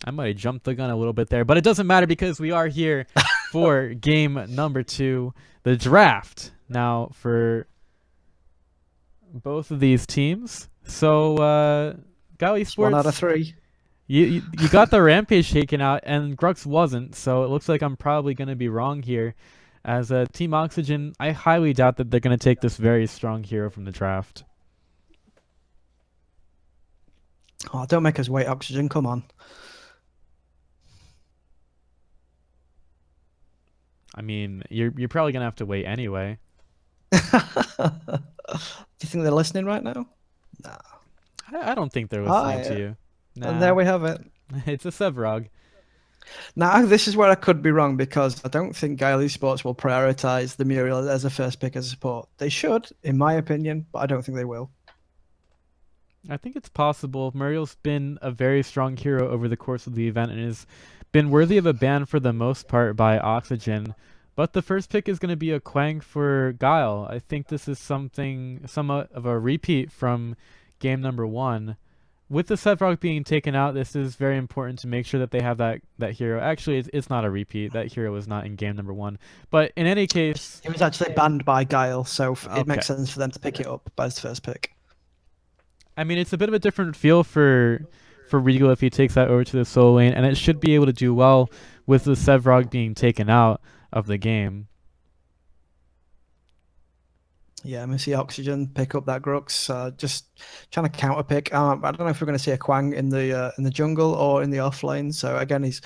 I might have jumped the gun a little bit there, but it doesn't matter because we are here for game number 2, the draft. Now for both of these teams. So, Guile It's 1 out of Esports, 3. you got the Rampage taken out, and Grux wasn't, so it looks like I'm probably going to be wrong here. As Team Oxygen, I highly doubt that they're going to take this very strong hero from the draft. Oh, don't make us wait, Oxygen. Come on. I mean, you're probably going to have to wait anyway. Do you think they're listening right now? No. I don't think they're Ah, listening to yeah. you. And there Nah, we have it. it's a Sevrog. Now, this is where I could be wrong because I don't think Guile Esports will prioritize the Muriel as a first pick as a support. They should, in my opinion, but I don't think they will. I think it's possible. Muriel's been a very strong hero over the course of the event and has been worthy of a ban for the most part by Oxygen. But the first pick is going to be a Quang for Guile. I think this is somewhat of a repeat from game number 1. With the Sevrog being taken out, this is very important to make sure that they have that hero. Actually, it's not a repeat. That hero was not in game number 1. But in any case, It was actually banned by Guile, so it okay. makes sense for them to pick it up as the first pick. I mean, it's a bit of a different feel for Regal if he takes that over to the solo lane, and it should be able to do well with the Sevrog being taken out of the game. Yeah, I'm going to see Oxygen pick up that Grux. Just trying to counter pick. I don't know if we're going to see a Quang in the jungle or in the offlane. So again, he's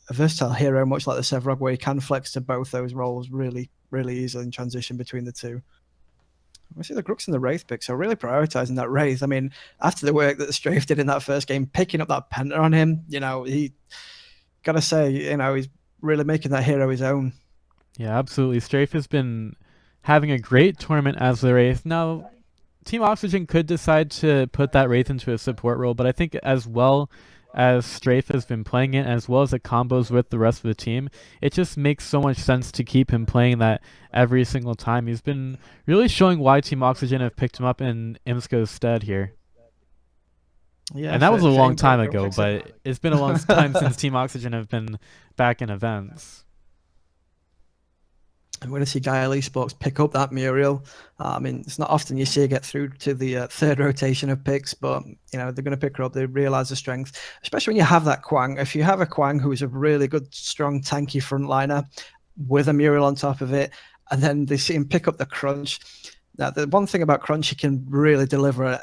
a versatile hero, much like the Sevrog, where he can flex to both those roles really, really easily and transition between the two. We see the Grux and the Wraith pick, so really prioritizing that Wraith. I mean, after the work that the Strafe did in that first game, picking up that Penta on him, he gotta say, he's really making that hero his own. Yeah, absolutely. Strafe has been having a great tournament as the Wraith. Now, Team Oxygen could decide to put that Wraith into a support role, but I think as well as Strafe has been playing it, as well as the combos with the rest of the team, it just makes so much sense to keep him playing that every single time. He's been really showing why Team Oxygen have picked him up in Imsko's stead here. Yeah, And that was a long time don't ago, fix it. but it's been a long time since Team Oxygen have been back in events. I'm going to see Guile Esports pick up that Muriel. I mean, it's not often you see her get through to the third rotation of picks, but they're going to pick her up. They realize the strength, especially when you have that Quang. If you have a Quang who is a really good, strong, tanky frontliner with a Muriel on top of it, and then they see him pick up the Crunch. Now, the one thing about Crunch, he can really deliver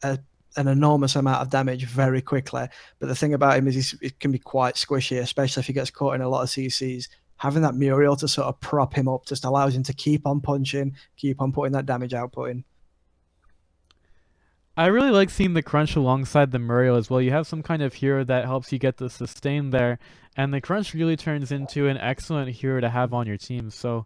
an enormous amount of damage very quickly. But the thing about him is it can be quite squishy, especially if he gets caught in a lot of CCs. Having that Muriel to sort of prop him up just allows him to keep on punching, keep on putting that damage output in. I really like seeing the Crunch alongside the Muriel as well. You have some kind of hero that helps you get the sustain there, and the Crunch really turns into an excellent hero to have on your team. So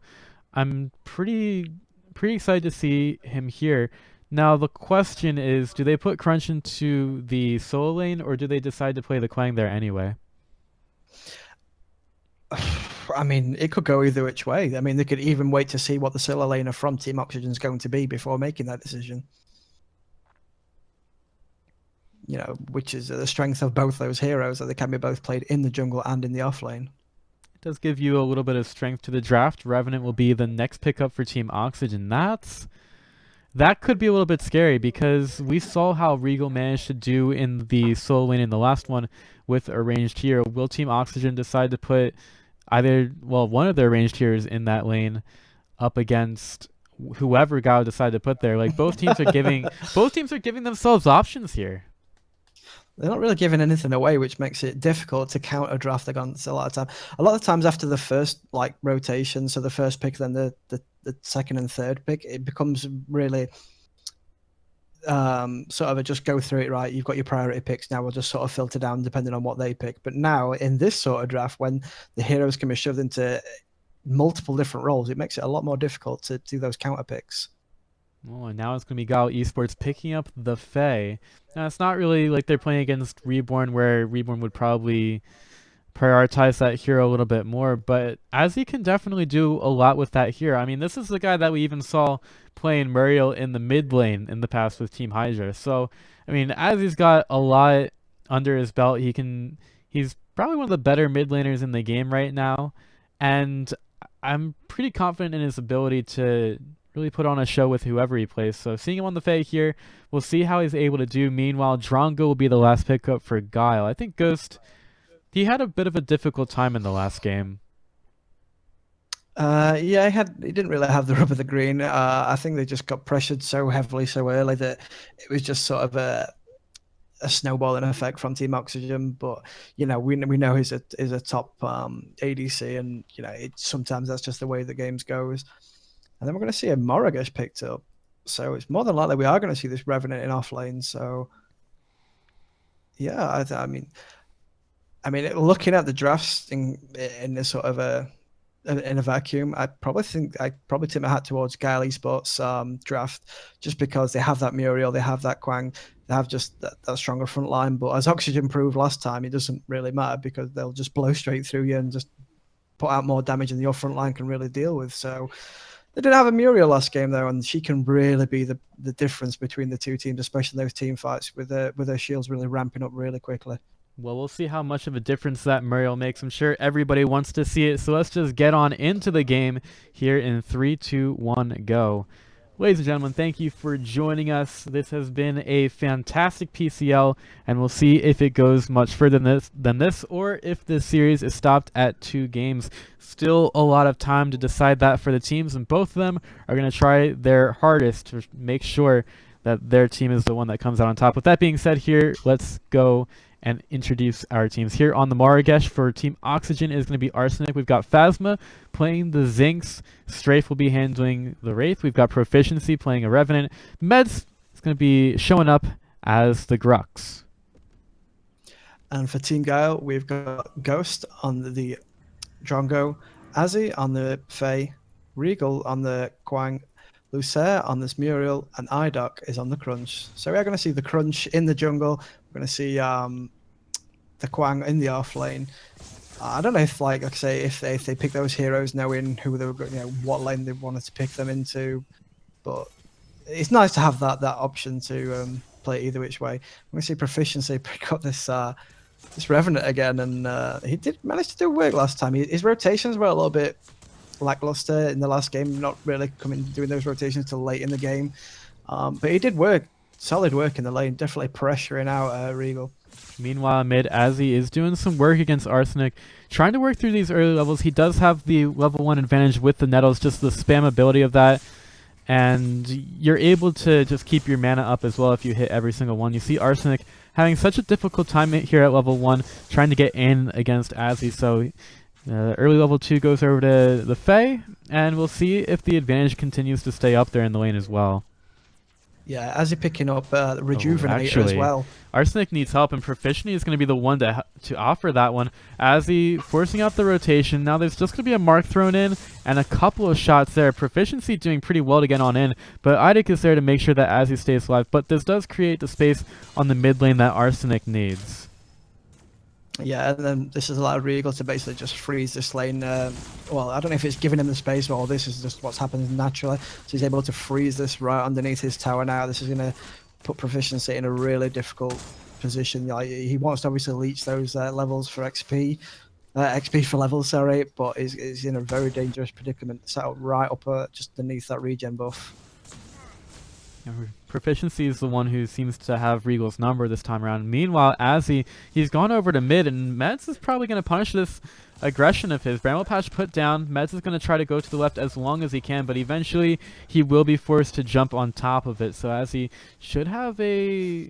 I'm pretty excited to see him here. Now the question is, do they put Crunch into the solo lane, or do they decide to play the Quang there anyway? I mean, it could go either which way. I mean, they could even wait to see what the solo laner from Team Oxygen is going to be before making that decision. Which is the strength of both those heroes, that they can be both played in the jungle and in the offlane. It does give you a little bit of strength to the draft. Revenant will be the next pickup for Team Oxygen. That could be a little bit scary because we saw how Regal managed to do in the solo lane in the last one with a ranged hero. Will Team Oxygen decide to put one of their ranged heroes in that lane up against whoever God decided to put there? Like both teams are giving themselves options here. They're not really giving anything away, which makes it difficult to counter draft against a lot of time. A lot of times after the first rotation, so the first pick, then the second and third pick, it becomes really sort of a just go through it, right? You've got your priority picks now. We'll just sort of filter down depending on what they pick. But now in this sort of draft, when the heroes can be shoved into multiple different roles, it makes it a lot more difficult to do those counter picks. Oh, and now it's going to be Guile Esports picking up the Fae. Now, it's not really like they're playing against Reborn, where Reborn would probably prioritize that hero a little bit more, but Azzy can definitely do a lot with that hero. I mean, this is the guy that we even saw playing Muriel in the mid lane in the past with Team Hydra. So, I mean, Azzy's got a lot under his belt. He's probably one of the better mid laners in the game right now, and I'm pretty confident in his ability to really put on a show with whoever he plays. So seeing him on the Fae here, we'll see how he's able to do. Meanwhile, Drongo will be the last pickup for Guile. I think Ghost, he had a bit of a difficult time in the last game. Yeah, he didn't really have the rub of the green. I think they just got pressured so heavily so early that it was just sort of a snowballing effect from Team Oxygen. But we know he's a top ADC, and sometimes that's just the way the games goes. And then we're going to see a Moragesh picked up, so it's more than likely we are going to see this Revenant in off lane. So yeah, looking at the drafts in this sort of in a vacuum, I probably tip my hat towards Guile Esports draft, just because they have that Muriel, they have that Quang, they have just that stronger front line. But as Oxygen proved last time, it doesn't really matter because they'll just blow straight through you and just put out more damage than your front line can really deal with. So they did have a Muriel last game though, and she can really be the difference between the two teams, especially those team fights with her shields really ramping up really quickly. Well, we'll see how much of a difference that Muriel makes. I'm sure everybody wants to see it, so let's just get on into the game here in 3, 2, 1, go. Ladies and gentlemen, thank you for joining us. This has been a fantastic PCL, and we'll see if it goes much further than this, or if this series is stopped at 2 games. Still a lot of time to decide that for the teams, and both of them are going to try their hardest to make sure that their team is the one that comes out on top. With that being said here, let's go and introduce our teams. Here on the Moragesh for Team Oxygen is going to be Arsenic. We've got Phasma playing the Zinx. Strafe will be handling the Wraith. We've got Proficiency playing a Revenant. Meds is going to be showing up as the Grux. And for Team Guile, we've got Ghost on the Drongo, Azzy on the Fae, Regal on the Quang, Lucer on this Muriel, and Idoc is on the Crunch. So we're going to see the Crunch in the jungle. We're going to see the Quang in the off lane. I don't know if, like I say, if they pick those heroes knowing who they were, what lane they wanted to pick them into, but it's nice to have that option to play either which way. We're going to see Proficiency pick up this Revenant again, and he did manage to do work last time. His rotations were a little bit lackluster in the last game, not really doing those rotations till late in the game, but he did solid work in the lane, definitely pressuring out Regal. Meanwhile, mid, Azzy is doing some work against Arsenic, trying to work through these early levels. He does have the level 1 advantage with the Nettles, just the spam ability of that, and you're able to just keep your mana up as well if you hit every single one. You see Arsenic having such a difficult time here at level 1, trying to get in against Azzy, so early level 2 goes over to the Fae, and we'll see if the advantage continues to stay up there in the lane as well. Yeah, as you're picking up Rejuvenate as well. Arsenic needs help, and Proficiency is going to be the one to offer that one. Azzy forcing out the rotation. Now there's just going to be a mark thrown in, and a couple of shots there. Proficiency doing pretty well to get on in, but Idic is there to make sure that Azzy stays alive. But this does create the space on the mid lane that Arsenic needs. Yeah, and then this is allowed Regal to basically just freeze this lane. Well, I don't know if it's giving him the space or this is just what's happened naturally. So he's able to freeze this right underneath his tower now. This is going to put Proficiency in a really difficult position. Like, he wants to obviously leech those levels for XP. XP for levels, sorry, but is in a very dangerous predicament. Sat right up just beneath that regen buff. Proficiency is the one who seems to have Regal's number this time around. Meanwhile, Azzy, he's gone over to mid, and Meds is probably going to punish this aggression of his. Bramble Patch put down. Meds is going to try to go to the left as long as he can, but eventually he will be forced to jump on top of it. So Azzy should have a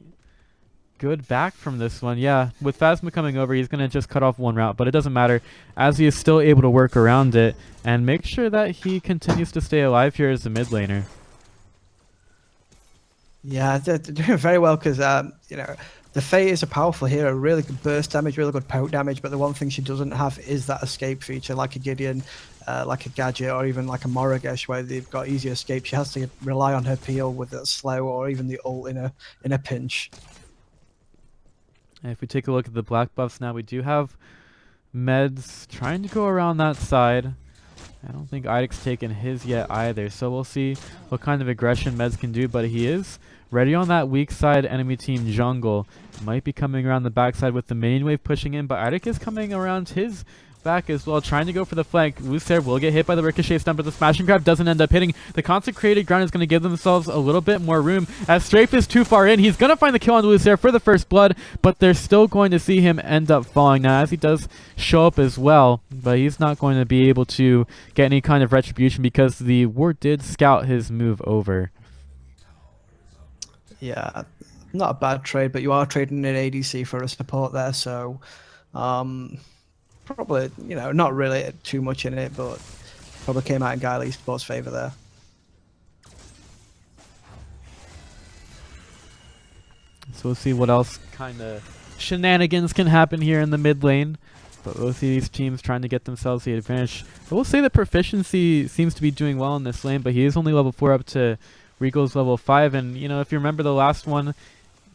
good back from this one. Yeah, with Phasma coming over, he's going to just cut off one route, but it doesn't matter. Azzy is still able to work around it and make sure that he continues to stay alive here as a mid laner. Yeah, they're doing very well because, the Fae is a powerful hero, really good burst damage, really good poke damage, but the one thing she doesn't have is that escape feature like a Gideon, like a Gadget, or even like a Moragesh where they've got easy escape. She has to rely on her peel with that slow or even the ult in a pinch. And if we take a look at the black buffs now, we do have Meds trying to go around that side. I don't think Idic's taken his yet either, so we'll see what kind of aggression Meds can do, but he is ready on that weak side enemy team jungle. Might be coming around the backside with the minion wave pushing in, but Idic is coming around his back as well, trying to go for the flank. Lucer will get hit by the ricochet stun, but the smashing grab doesn't end up hitting. The consecrated ground is going to give themselves a little bit more room. As Strafe is too far in, he's going to find the kill on Lucer for the first blood, but they're still going to see him end up falling now, as he does show up as well, but he's not going to be able to get any kind of retribution because the ward did scout his move over. Yeah, not a bad trade, but you are trading an ADC for a support there, so probably, not really too much in it, but probably came out in Guile Esports' favor there. So we'll see what else kind of shenanigans can happen here in the mid lane. But both of these teams trying to get themselves the advantage. I will say that Proficiency seems to be doing well in this lane, but he is only level 4 up to Regal's level 5. And, if you remember the last one,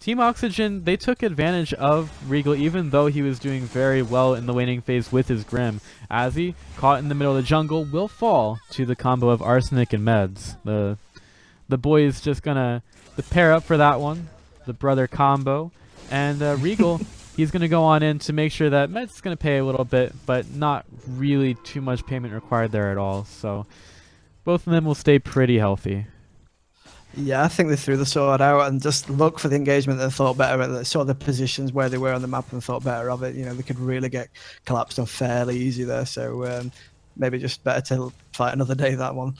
Team Oxygen, they took advantage of Regal even though he was doing very well in the laning phase with his Grim. As he, caught in the middle of the jungle, will fall to the combo of Arsenic and Meds. The boys just gonna pair up for that one, the brother combo. And Regal, he's gonna go on in to make sure that Meds is gonna pay a little bit, but not really too much payment required there at all. So both of them will stay pretty healthy. Yeah, I think they threw the sword out and just looked for the engagement. They thought better of it. They saw the positions where they were on the map and thought better of it. They could really get collapsed on fairly easy there. So maybe just better to fight another day, that one.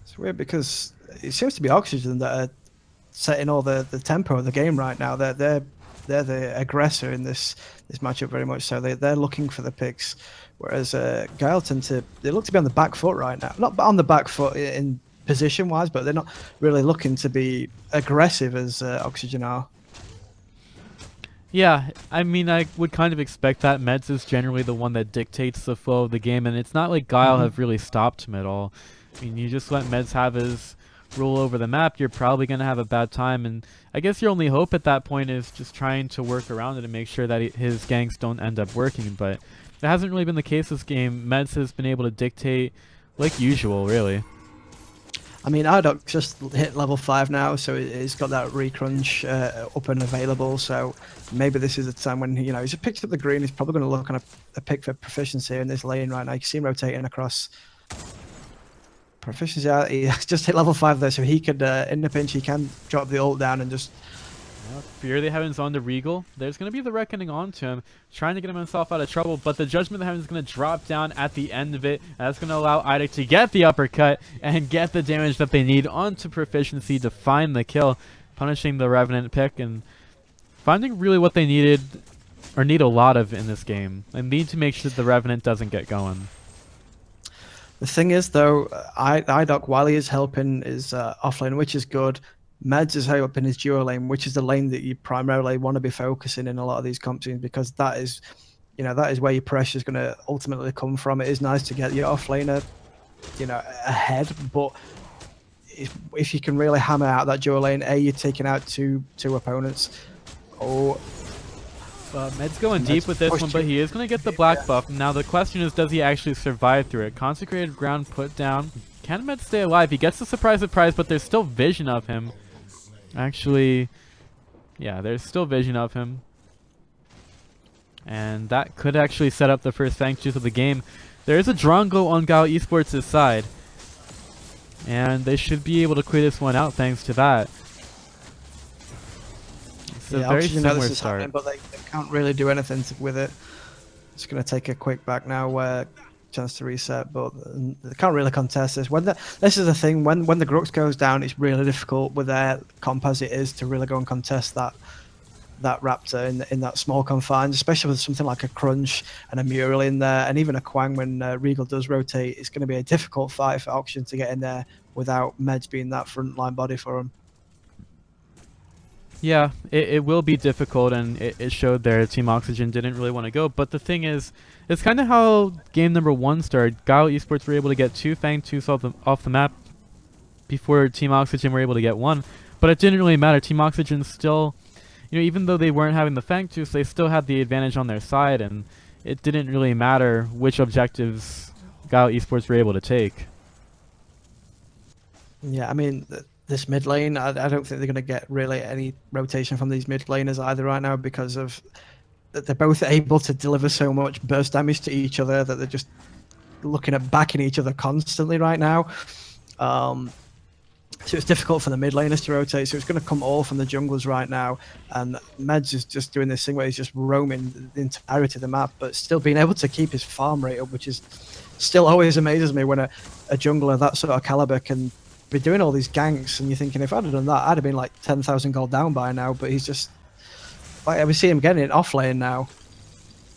It's weird because it seems to be Oxygen that are setting all the tempo of the game right now. They're the aggressor in this matchup very much. So they're looking for the picks. Whereas Guile they look to be on the back foot right now. Not on the back foot in position-wise, but they're not really looking to be aggressive as Oxygen are. Yeah, I mean, I would kind of expect that. Meds is generally the one that dictates the flow of the game, and it's not like Guile have really stopped him at all. I mean, you just let Meds have his rule over the map, you're probably going to have a bad time, and I guess your only hope at that point is just trying to work around it and make sure that his ganks don't end up working, but that hasn't really been the case this game. Meds has been able to dictate like usual, really. I mean, Ardoc just hit level 5 now, so he's got that recrunch up and available, so maybe this is a time when, he's just picked up the green, he's probably going to look on a pick for proficiency in this lane right now. You can see him rotating across. Proficiency, he just hit level 5 there, so he could, in the pinch, he can drop the ult down and just... Fear the Heavens onto Regal. There's going to be the Reckoning onto him, trying to get himself out of trouble, but the Judgment of the Heavens is going to drop down at the end of it. That's going to allow Idic to get the uppercut and get the damage that they need onto Proficiency to find the kill, punishing the Revenant pick and finding really what they needed, or need a lot of in this game. They need to make sure the Revenant doesn't get going. The thing is, though, Idoc, while he is helping his offlane, which is good, Meds is helping his duo lane, which is the lane that you primarily want to be focusing in a lot of these comp teams, because that is, that is where your pressure is going to ultimately come from. It is nice to get your offlaner, ahead, but if you can really hammer out that duo lane, you're taking out two opponents. Med's going deep with this one, but he is going to get the black buff. Now the question is, does he actually survive through it? Consecrated ground put down. Can Med stay alive? He gets the surprise, but there's still vision of him. Actually, yeah, there's still vision of him. And that could actually set up the first Fang Juice of the game. There is a Drongo on Guile Esports' side. And they should be able to clear this one out thanks to that. It's a very similar start. But they can't really do anything with it. It's going to take a quick back now. Chance to reset, but they can't really contest this. This is the thing, when the Grux goes down, it's really difficult with their comp as it is to really go and contest that Raptor in that small confines, especially with something like a Crunch and a Mural in there, and even a Quang when Regal does rotate. It's going to be a difficult fight for Oxygen to get in there without Meds being that frontline body for him. Yeah, it will be difficult, and it showed there Team Oxygen didn't really want to go. But the thing is, it's kind of how game number 1 started. Guile Esports were able to get 2 Fang Tooths off the map before Team Oxygen were able to get 1. But it didn't really matter. Team Oxygen still, even though they weren't having the Fang Tooths, they still had the advantage on their side, and it didn't really matter which objectives Guile Esports were able to take. Yeah, I mean, this mid lane, I don't think they're going to get really any rotation from these mid laners either right now because of they're both able to deliver so much burst damage to each other that they're just looking at backing each other constantly right now. So it's difficult for the mid laners to rotate. So it's going to come all from the junglers right now. And Meds is just doing this thing where he's just roaming the entirety of the map, but still being able to keep his farm rate up, which is still always amazes me when a jungler that sort of caliber can be doing all these ganks. And you're thinking, if I'd have done that, I'd have been like 10,000 gold down by now. But he's just like, we see him getting it off lane now.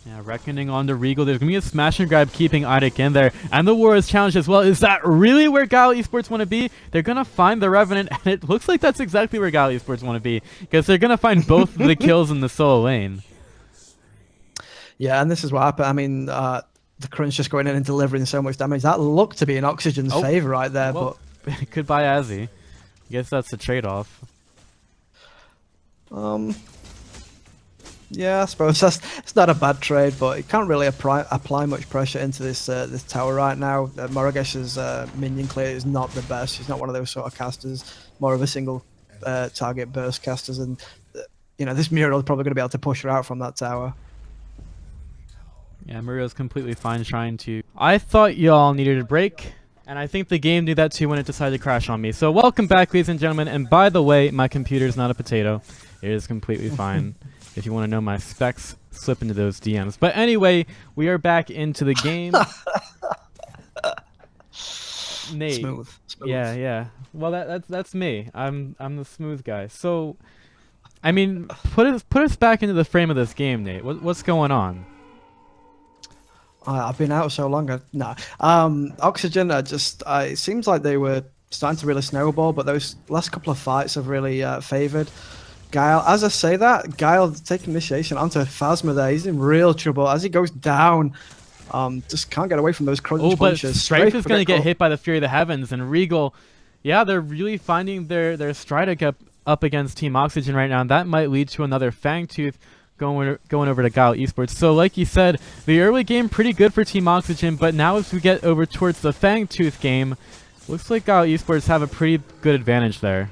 Yeah, reckoning on the Regal. There's going to be a smash and grab keeping Eidik in there. And the war is challenged as well. Is that really where Guile Esports want to be? They're going to find the Revenant, and it looks like that's exactly where Guile Esports want to be. Because they're going to find both the kills in the solo lane. Yeah, and this is what happened. I mean, the Crunch just going in and delivering so much damage. That looked to be in Oxygen's favor right there. Well, but goodbye, Azzy. I guess that's the trade-off. Yeah, I suppose it's not a bad trade, but it can't really apply much pressure into this this tower right now. Moragesh's minion clear is not the best. He's not one of those sort of casters, more of a single target burst casters, and you know, this Muriel is probably going to be able to push her out from that tower. Yeah, Muriel's completely fine trying to... I thought y'all needed a break, and I think the game knew that too when it decided to crash on me. So welcome back, ladies and gentlemen, and by the way, my computer's not a potato. It is completely fine. If you want to know my specs, slip into those DMs. But anyway, we are back into the game. Nate. Smooth. Yeah. Well, that's me. I'm the smooth guy. So, I mean, put us back into the frame of this game, Nate. What's going on? I've been out so long. Oxygen. It seems like they were starting to really snowball, but those last couple of fights have really favoured Guile. As I say that, Guile taking initiation onto Phasma there. He's in real trouble as he goes down. Just can't get away from those crunch punches. But Strife is going to get hit by the Fury of the Heavens, and Regal, yeah, they're really finding their stride up against Team Oxygen right now, and that might lead to another Fangtooth going over to Guile Esports. So like you said, the early game pretty good for Team Oxygen, but now as we get over towards the Fangtooth game, looks like Guile Esports have a pretty good advantage there.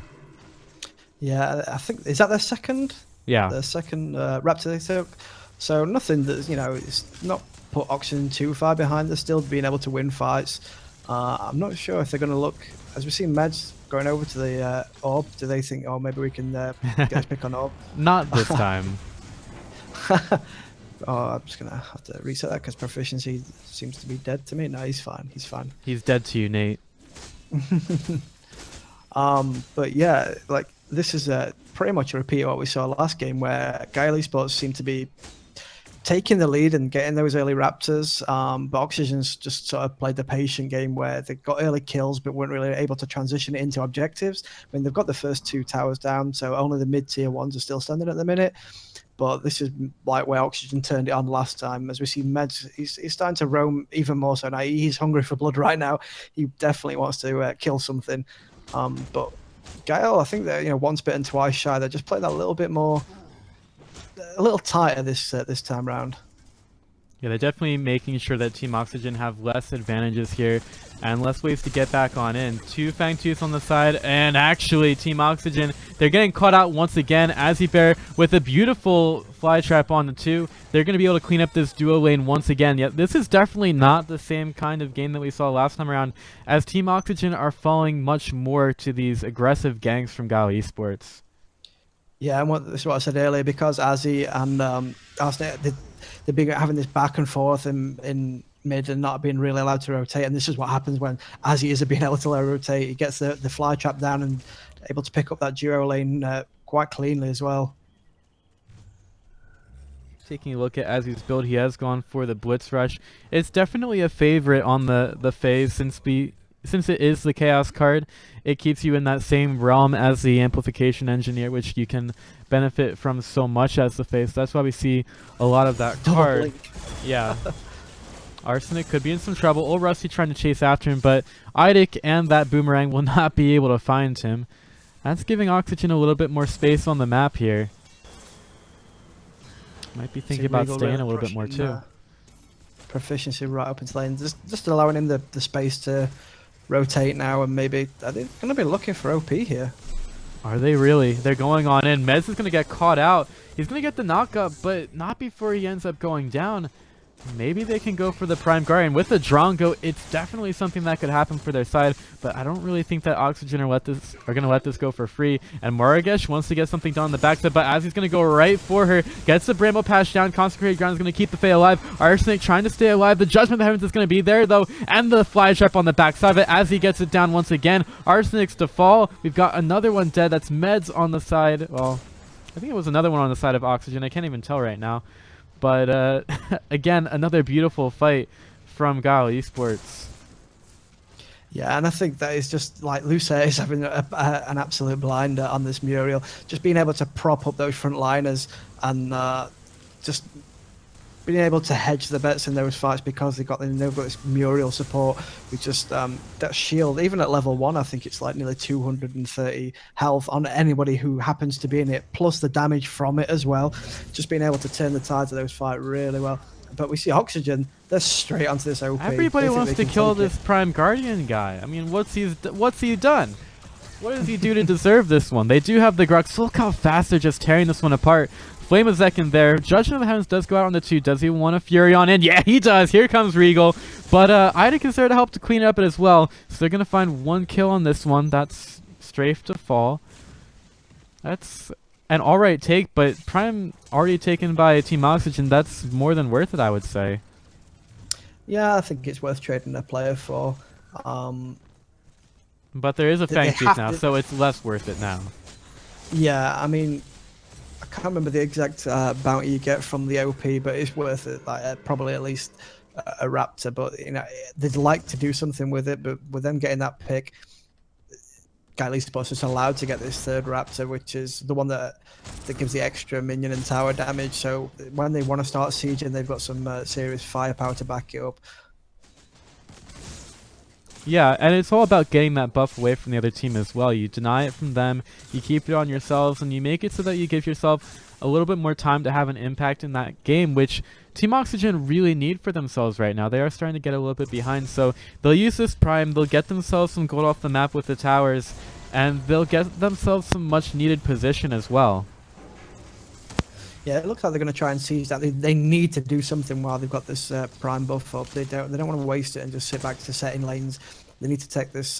Yeah, I think, is that their second? Yeah. Their second Raptor they took. So nothing that's, you know, it's not put Oxygen too far behind. They're still being able to win fights. I'm not sure if they're going to look, as we see Meds going over to the Orb, do they think, oh, maybe we can get a pick on Orb? Not this time. Oh, I'm just going to have to reset that because proficiency seems to be dead to me. No, he's fine. He's fine. He's dead to you, Nate. But yeah, like, this is pretty much a repeat of what we saw last game, where Guile Esports seem to be taking the lead and getting those early Raptors, but Oxygen's just sort of played the patient game where they got early kills but weren't really able to transition it into objectives. I mean, they've got the first two towers down, so only the mid-tier ones are still standing at the minute. But this is like where Oxygen turned it on last time. As we see Meds, he's starting to roam even more so now. He's hungry for blood right now. He definitely wants to kill something. But Guile, I think they're, you know, once bitten, twice shy. They're just playing that a little bit more, a little tighter this time round. Yeah, they're definitely making sure that Team Oxygen have less advantages here and less ways to get back on in. Two Fangtooths on the side, and actually Team Oxygen, they're getting caught out once again. Azzybear with a beautiful fly trap on the two. They're going to be able to clean up this duo lane once again. Yet this is definitely not the same kind of game that we saw last time around, as Team Oxygen are falling much more to these aggressive ganks from Guile Esports. Yeah, and this is what I said earlier, because Azzy and Arsene, they've been having this back and forth in mid and not being really allowed to rotate, and this is what happens when Azzy isn't being able to rotate. He gets the fly trap down and able to pick up that duo lane quite cleanly as well. Taking a look at Azzy's build, he has gone for the Blitz Rush. It's definitely a favorite on the phase since it is the Chaos card. It keeps you in that same realm as the Amplification Engineer, which you can benefit from so much as the phase. That's why we see a lot of that card. Yeah. Arsenic could be in some trouble. Old Rusty trying to chase after him, but Eidik and that Boomerang will not be able to find him. That's giving Oxygen a little bit more space on the map here. Might be thinking about staying a little bit more too. Proficiency right up into lane, just allowing him the space to rotate now, and maybe are they going to be looking for OP here? Are they really? They're going on in. Mez is going to get caught out. He's going to get the knockup, but not before he ends up going down. Maybe they can go for the Prime Guardian. With the Drongo, it's definitely something that could happen for their side, but I don't really think that Oxygen are going to let this go for free. And Morigesh wants to get something done on the backside, but as he's going to go right for her, gets the Bramble Pass down. Consecrated Ground is going to keep the Fae alive. Arsenic trying to stay alive. The Judgment of the Heavens is going to be there, though, and the Fly Trap on the backside of it as he gets it down once again. Arsenic's to fall. We've got another one dead. That's Meds on the side. Well, I think it was another one on the side of Oxygen. I can't even tell right now. But again, another beautiful fight from Guile Esports. Yeah, and I think that is just like Luce is having an absolute blinder on this Muriel. Just being able to prop up those front liners and just being able to hedge the bets in those fights because they've got this Muriel support. We just that shield, even at level 1, I think it's like nearly 230 health on anybody who happens to be in it, plus the damage from it as well. Just being able to turn the tides of those fights really well. But we see Oxygen, they're straight onto this OP. Everybody wants to kill this Prime Guardian guy. I mean, what's he done? What does he do to deserve this one? They do have the Grux. Look how fast they're just tearing this one apart. Flame of Zekin there. Judgment of the Heavens does go out on the 2. Does he want a Fury on in? Yeah, he does. Here comes Regal. But Ida is there to help to clean it up as well. So they're going to find 1 kill on this one. That's Strafe to fall. That's an alright take, but Prime already taken by Team Oxygen. That's more than worth it, I would say. Yeah, I think it's worth trading a player for. But there is a Fang Tooth now, so it's less worth it now. Yeah, I mean, I can't remember the exact bounty you get from the OP, but it's worth it. Like probably at least a Raptor. But you know, they'd like to do something with it. But with them getting that pick, Guile Esports is allowed to get this 3rd Raptor, which is the one that gives the extra minion and tower damage. So when they want to start sieging, they've got some serious firepower to back it up. Yeah, and it's all about getting that buff away from the other team as well. You deny it from them, you keep it on yourselves, and you make it so that you give yourself a little bit more time to have an impact in that game, which Team Oxygen really need for themselves right now. They are starting to get a little bit behind, so they'll use this Prime, they'll get themselves some gold off the map with the towers, and they'll get themselves some much needed position as well. Yeah, it looks like they're going to try and seize that. They need to do something while they've got this Prime buff up. They don't want to waste it and just sit back to setting lanes. They need to take this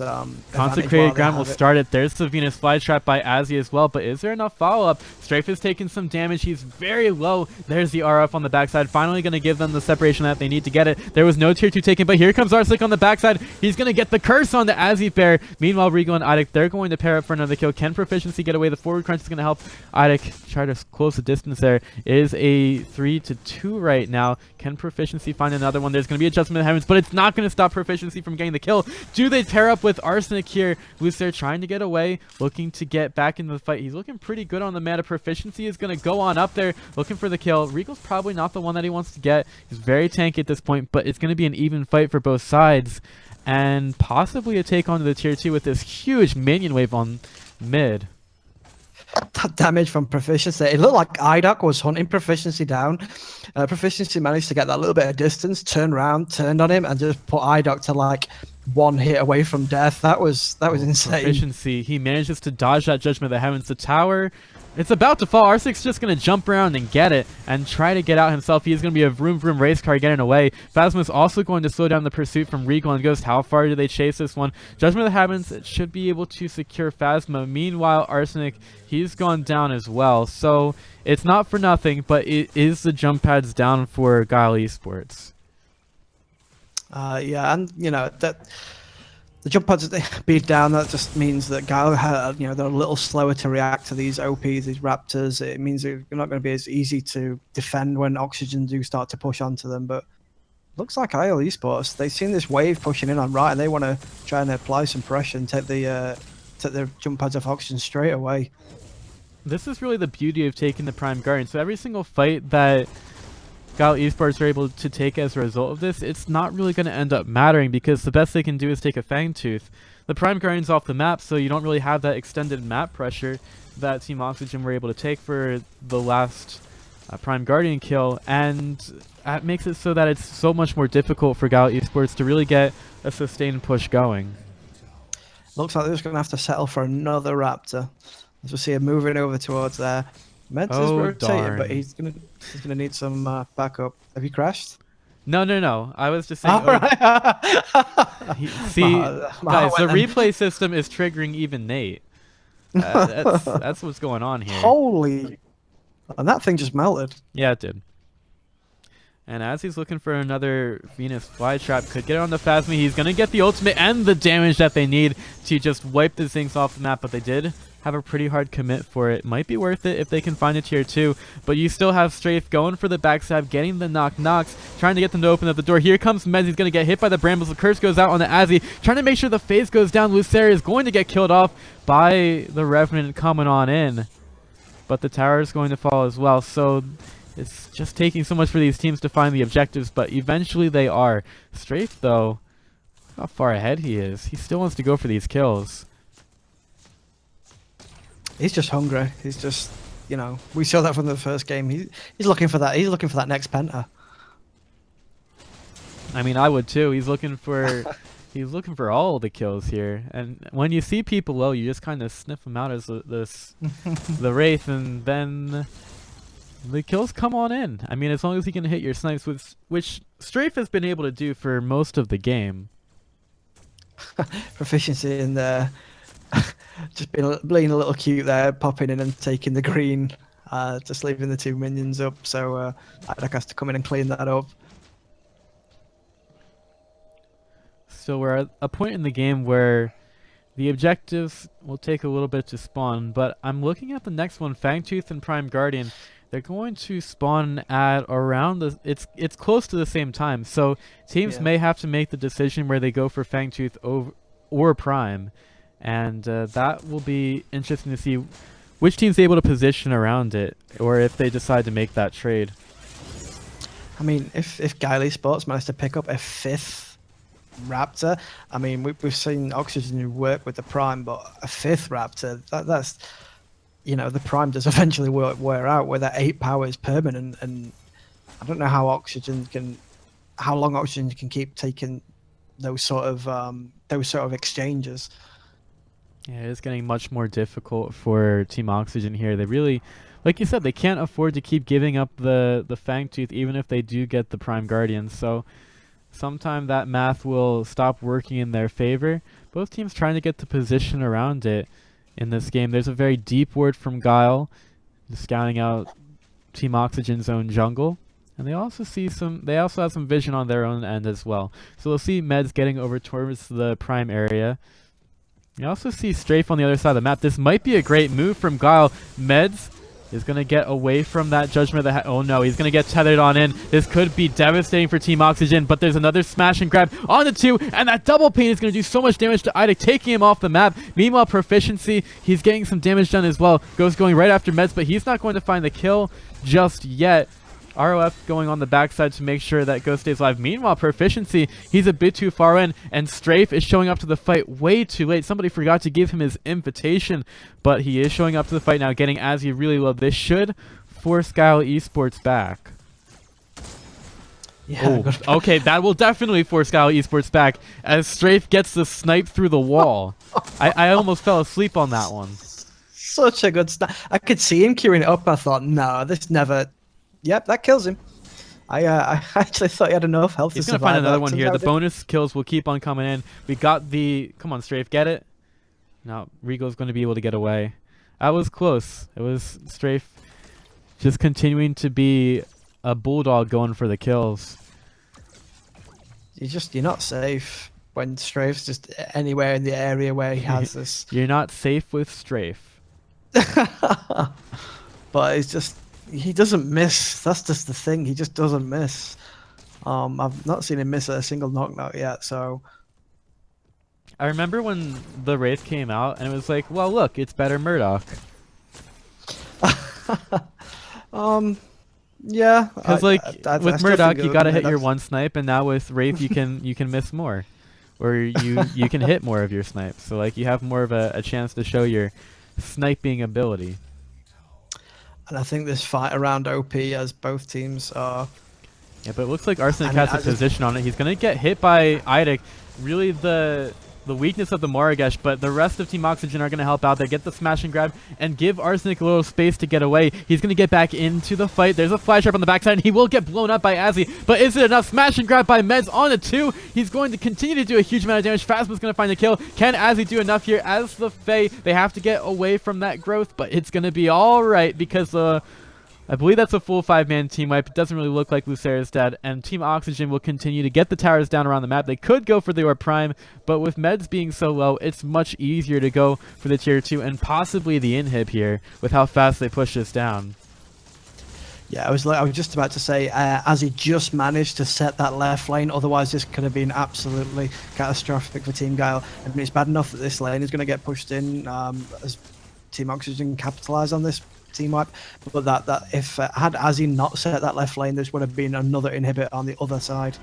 Consecrated Ground will start it. There's the Venus Fly Trap by Azzy as well, but is there enough follow-up? Strafe is taking some damage. He's very low. There's the RF on the backside. Finally going to give them the separation that they need to get it. There was no tier 2 taken, but here comes Arsenic on the backside. He's going to get the curse on the Azzy Bear. Meanwhile, Regal and Idek, they're going to pair up for another kill. Can Proficiency get away? The forward crunch is going to help Idek try to close the distance there. It is a 3-2 right now. Can Proficiency find another one? There's going to be a Judgment of the Heavens, but it's not going to stop Proficiency from getting the kill. Do they pair up with Arsenic here, who's there trying to get away, looking to get back into the fight? He's looking pretty good on the mana. Proficiency is going to go on up there, looking for the kill. Regal's probably not the one that he wants to get. He's very tanky at this point, but it's going to be an even fight for both sides, and possibly a take onto the tier 2 with this huge minion wave on mid. That damage from Proficiency, it looked like Idok was hunting Proficiency down. Proficiency managed to get that little bit of distance, turn around, turned on him, and just put Idok to like 1 hit away from death. That was insane. Proficiency, he manages to dodge that Judgment of the Heavens. The tower, it's about to fall. Arsenic's just going to jump around and get it and try to get out himself. He's going to be a vroom vroom race car getting away. Phasma's also going to slow down the pursuit from Regal and Ghost. How far do they chase this one? Judgment of the Heavens, it should be able to secure Phasma. Meanwhile, Arsenic, he's gone down as well. So it's not for nothing, but it is the jump pads down for Guile Esports. Yeah, and you know that the jump pads being down, that just means that Guile, you know, they're a little slower to react to these OPs, these Raptors. It means they're not going to be as easy to defend when Oxygen do start to push onto them. But looks like Guile Esports, they've seen this wave pushing in on right, and they want to try and apply some pressure and take their jump pads off Oxygen straight away. This is really the beauty of taking the Prime Guardian. So every single fight that Guile Esports are able to take as a result of this, it's not really going to end up mattering because the best they can do is take a Fang Tooth. The Prime Guardian's off the map, so you don't really have that extended map pressure that Team Oxygen were able to take for the last a Prime Guardian kill, and that makes it so that it's so much more difficult for Guile Esports to really get a sustained push going. Looks like they're just going to have to settle for another Raptor. As we see him moving over towards there. Meds is Oh, rotating, but darn. he's gonna need some backup. Have you crashed? No. I was just saying. All right. See, guys, the replay system is triggering even Nate. That's what's going on here. Holy! And that thing just melted. Yeah, it did. And as he's looking for another Venus flytrap, could get it on the Phasmi. He's going to get the ultimate and the damage that they need to just wipe the Zinx off the map, but they did have a pretty hard commit for it. Might be worth it if they can find a tier 2, but you still have Strafe going for the backstab, getting the knocks, trying to get them to open up the door. Here comes Mez. He's going to get hit by the Brambles. The curse goes out on the Azzy, trying to make sure the phase goes down. Luceri is going to get killed off by the Revenant coming on in, but the tower is going to fall as well, so it's just taking so much for these teams to find the objectives, but eventually they are. Strafe, though, how far ahead he is. He still wants to go for these kills. He's just hungry. He's just, you know, we saw that from the first game. He's looking for that. He's looking for that next penta. I mean, I would too. He's looking for all the kills here. And when you see people low, you just kind of sniff them out as the Wraith, and then the kills come on in. I mean, as long as he can hit your snipes, which Strafe has been able to do for most of the game. Proficiency in there. Just being a little cute there, popping in and taking the green, just leaving the 2 minions up. So Idak has to come in and clean that up. So we're at a point in the game where the objectives will take a little bit to spawn, but I'm looking at the next one, Fangtooth and Prime Guardian. They're going to spawn at around it's close to the same time. So teams may have to make the decision where they go for Fangtooth or Prime. And that will be interesting to see which team's able to position around it, or if they decide to make that trade. I mean, if Guile Esports managed to pick up a 5th Raptor, I mean, we've seen Oxygen work with the Prime, but a 5th Raptor, that's, you know, the Prime does eventually wear out, where that 8 power is permanent, and I don't know how long Oxygen can keep taking those sort of exchanges. Yeah, it's getting much more difficult for Team Oxygen here. They really, like you said, they can't afford to keep giving up the Fangtooth even if they do get the Prime Guardian. So sometime that math will stop working in their favor. Both teams trying to get the position around it in this game. There's a very deep ward from Guile, scouting out Team Oxygen's own jungle. And they also have some vision on their own end as well. So we'll see Meds getting over towards the Prime area. You also see Strafe on the other side of the map. This might be a great move from Guile. Meds is going to get away from that Judgment of the oh no, he's going to get tethered on in. This could be devastating for Team Oxygen, but there's another smash and grab on the 2, and that double pain is going to do so much damage to Idak, taking him off the map. Meanwhile, Proficiency, he's getting some damage done as well. Going right after Meds, but he's not going to find the kill just yet. ROF going on the backside to make sure that Ghost stays alive. Meanwhile, Proficiency, he's a bit too far in, and Strafe is showing up to the fight way too late. Somebody forgot to give him his invitation, but he is showing up to the fight now, getting as he really loved. This should force Guile Esports back. Yeah. Oh, okay, that will definitely force Guile Esports back as Strafe gets the snipe through the wall. I almost fell asleep on that one. Such a good snap. I could see him queuing it up. I thought, no, this never... Yep, that kills him. I actually thought he had enough health to survive. He's going to find another one here. The bonus kills will keep on coming in. We got the... Come on, Strafe, get it. Now, Regal's going to be able to get away. That was close. It was Strafe just continuing to be a bulldog going for the kills. You're not safe when Strafe's just anywhere in the area where he has this. You're not safe with Strafe. But it's just... He doesn't miss. That's just the thing. He just doesn't miss. I've not seen him miss a single knock yet. So I remember when the Wraith came out, and it was like, well, look, it's better Murdoch. Yeah. Because with Murdoch, you gotta hit your one snipe, and now with Wraith, you can miss more, or you can hit more of your snipes. So like you have more of a chance to show your sniping ability. And I think this fight around OP, as both teams are, Yeah, but it looks like Arsenic I mean, has a as a, position on it. He's going to get hit by Idek. Really the weakness of the Moragesh, but the rest of Team Oxygen are going to help out. They get the smash and grab and give Arsenic a little space to get away. He's going to get back into the fight. There's a flash trap on the backside, and he will get blown up by Azzy. But is it enough? Smash and grab by Meds on a 2. He's going to continue to do a huge amount of damage. Phasma's going to find a kill. Can Azzy do enough here? As the Fae, they have to get away from that growth, but it's going to be all right because I believe that's a full 5-man team wipe. It doesn't really look like Lucera's dead, and Team Oxygen will continue to get the towers down around the map. They could go for the Orb Prime, but with Meds being so low, it's much easier to go for the Tier 2 and possibly the inhib here with how fast they push this down. Yeah, I was just about to say, as he just managed to set that left lane, otherwise this could have been absolutely catastrophic for Team Guile. I mean, it's bad enough that this lane is going to get pushed in as Team Oxygen capitalise on this team wipe, but that if had Azzy not set that left lane, this would have been another inhibit on the other side.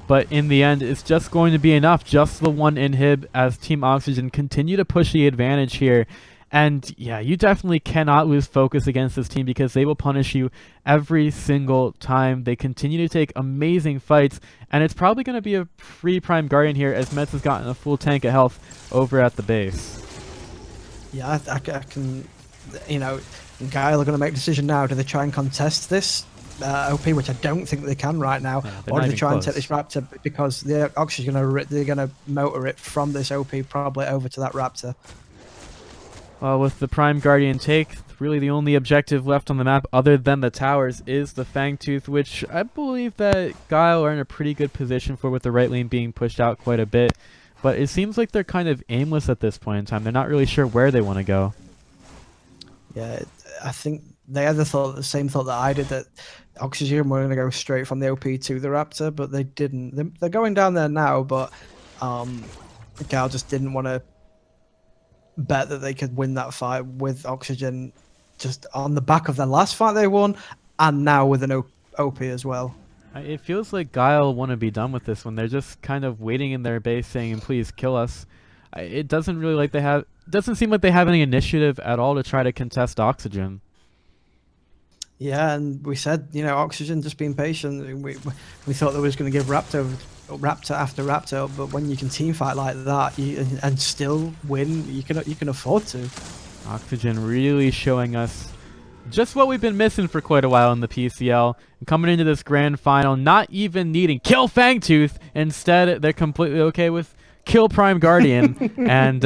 But in the end, it's just going to be enough, just the one inhib as Team Oxygen continue to push the advantage here. And yeah, you definitely cannot lose focus against this team because they will punish you every single time. They continue to take amazing fights, and it's probably going to be a free Prime Guardian here as Mets has gotten a full tank of health over at the base. Yeah, I can, you know, Guile are going to make a decision now. Do they try and contest this OP, which I don't think they can right now, Yeah, or do they try and take this Raptor because the Oxygen they're going to motor it from this OP probably over to that Raptor. Well, with the Prime Guardian take, really the only objective left on the map other than the towers is the Fangtooth, which I believe that Guile are in a pretty good position for with the right lane being pushed out quite a bit. But it seems like they're kind of aimless at this point in time. They're not really sure where they want to go. Yeah, I think they had the same thought that I did, that Oxygen were going to go straight from the OP to the Raptor, but they didn't. They're going down there now, but Guile just didn't want to bet that they could win that fight with Oxygen just on the back of their last fight they won, and now with an OP as well. It feels like Guile want to be done with this one. They're just kind of waiting in their base saying, please kill us. It doesn't really like they have... doesn't seem like they have any initiative at all to try to contest Oxygen. Yeah, and we said, you know, Oxygen just being patient. We thought they was going to give Raptor after Raptor, but when you can team fight like that and still win, you can afford to. Oxygen really showing us just what we've been missing for quite a while in the PCL. And coming into this grand final, not even needing kill Fangtooth. Instead, they're completely okay with kill Prime Guardian. And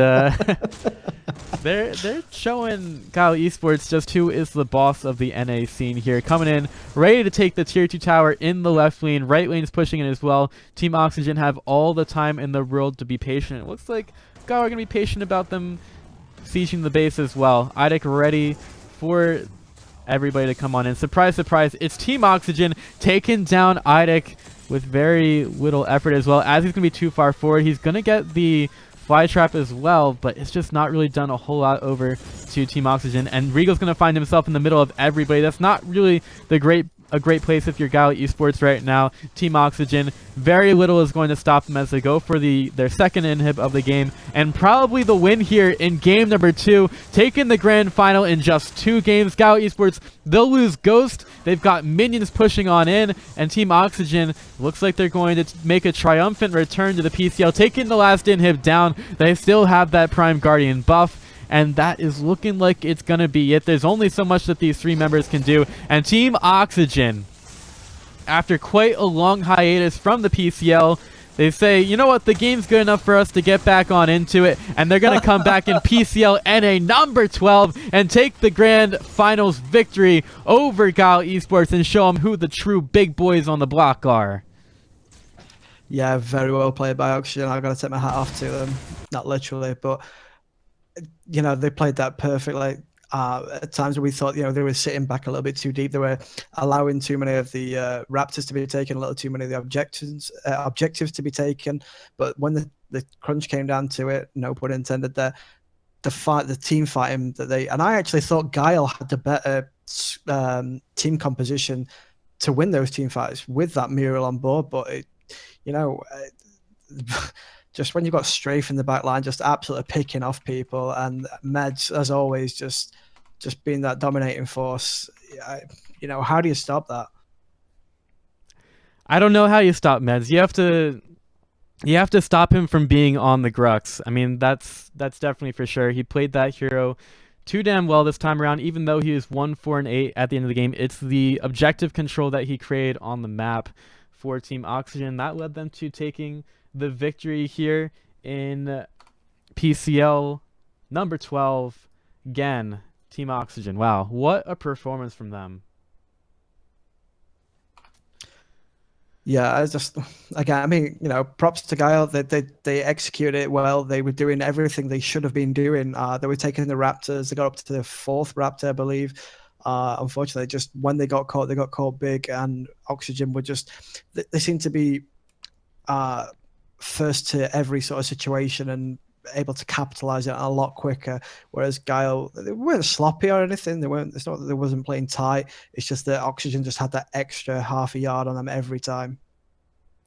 they're showing Guile Esports just who is the boss of the NA scene here. Coming in, ready to take the Tier 2 tower in the left lane. Right lane's pushing in as well. Team Oxygen have all the time in the world to be patient. It looks like Guile are going to be patient about them sieging the base as well. Idek ready for everybody to come on in. Surprise, surprise, it's Team Oxygen taking down Idek with very little effort as well. As he's going to be too far forward, he's going to get the fly trap as well, but it's just not really done a whole lot over to Team Oxygen. And Regal's going to find himself in the middle of everybody. That's not really a great place if you're Guile Esports right now. Team Oxygen, very little is going to stop them as they go for their second inhib of the game, and probably the win here in game number 2, taking the grand final in just 2 games. Guile Esports, they'll lose Ghost. They've got minions pushing on in, and Team Oxygen looks like they're going to make a triumphant return to the PCL, taking the last inhib down. They still have that Prime Guardian buff, and that is looking like it's going to be it. There's only so much that these 3 members can do. And Team Oxygen, after quite a long hiatus from the PCL, they say, you know what, the game's good enough for us to get back on into it. And they're going to come back in PCL NA number 12 and take the grand finals victory over Guile Esports and show them who the true big boys on the block are. Yeah, very well played by Oxygen. I've got to take my hat off to them. Not literally, but you know, they played that perfectly. At times we thought, you know, they were sitting back a little bit too deep. They were allowing too many of the Raptors to be taken, a little too many of the objectives to be taken. But when the crunch came down to it, no pun intended there, the team fighting that and I actually thought Guile had the better team composition to win those team fights with that mural on board. But just when you've got Strafe in the back line, just absolutely picking off people, and Meds, as always, just just being that dominating force. How do you stop that? I don't know how you stop Meds. You have to stop him from being on the Grux. I mean, that's definitely for sure. He played that hero too damn well this time around, even though he was 1-4-8 at the end of the game. It's the objective control that he created on the map for Team Oxygen that led them to taking the victory here in PCL number 12. Again, Team Oxygen. Wow, what a performance from them. Yeah, I just again, I mean, props to Guile. They executed it well. They were doing everything they should have been doing. They were taking the Raptors. They got up to the fourth Raptor, I believe. Unfortunately, just when they got caught big, and Oxygen were just they seem to be uh, first to every sort of situation and able to capitalize it a lot quicker. Whereas Guile, they weren't sloppy or anything. They weren't. It's not that they wasn't playing tight. It's just that Oxygen just had that extra half a yard on them every time.